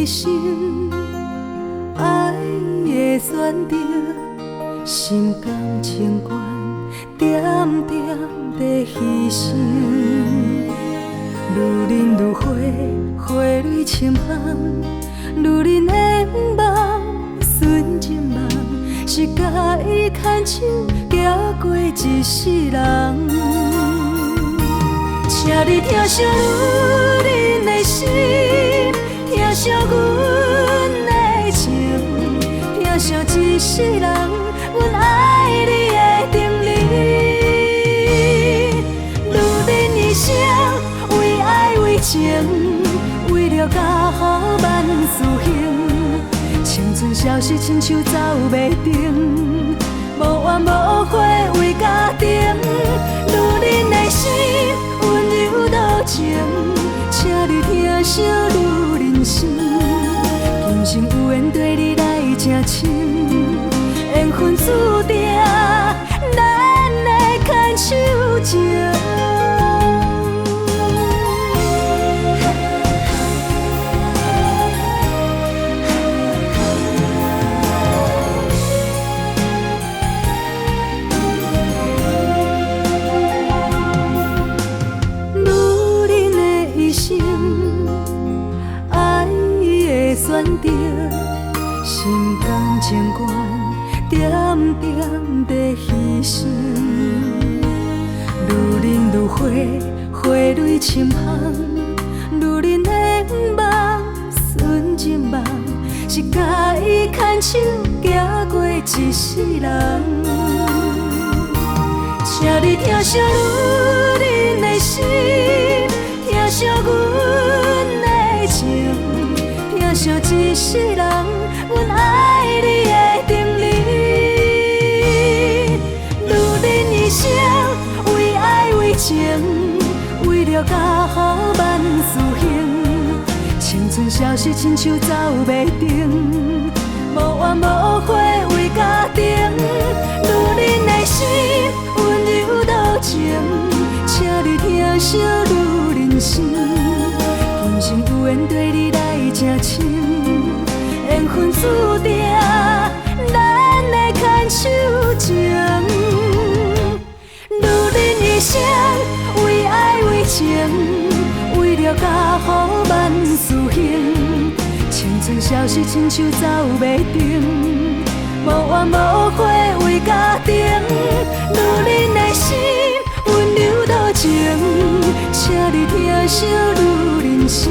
一生爱的选择，心甘情愿，点点的牺牲。愈忍愈花，花蕊深香，愈忍的梦，纯情梦，是甲伊牵手行过一世人。请你疼惜愈忍的心，疼惜阮的情，疼惜一世人，阮爱你的定理。愈忍一生，为爱为情，为了甲好万事兴。青春消逝，亲像走袂停，无怨无悔为家庭。愈忍的心，温柔多情，请你疼惜愈人生。今生有缘对你来正亲，缘分注定，咱会牵手情。选择心甘情愿，点点的牺牲。愈忍愈花，花蕊深香，愈忍的梦，纯情梦，是甲伊牵手行过一世人。请你疼惜愈忍的心，疼惜阮的情。疼惜一世人，阮爱你的定理。愈忍一生，为爱为情，为了甲好万事兴。青春消逝，亲像走袂停，无怨无悔为家庭。愈忍的心，温柔多情，请你疼惜愈人生。今生有缘对你来正亲，缘分注定，咱会牵手情。愈忍一生，为爱为情，为了甲好万事兴。青春消逝，亲像走袂停，无怨无悔为家庭。愈忍的心，温柔多情，请你疼惜愈人生。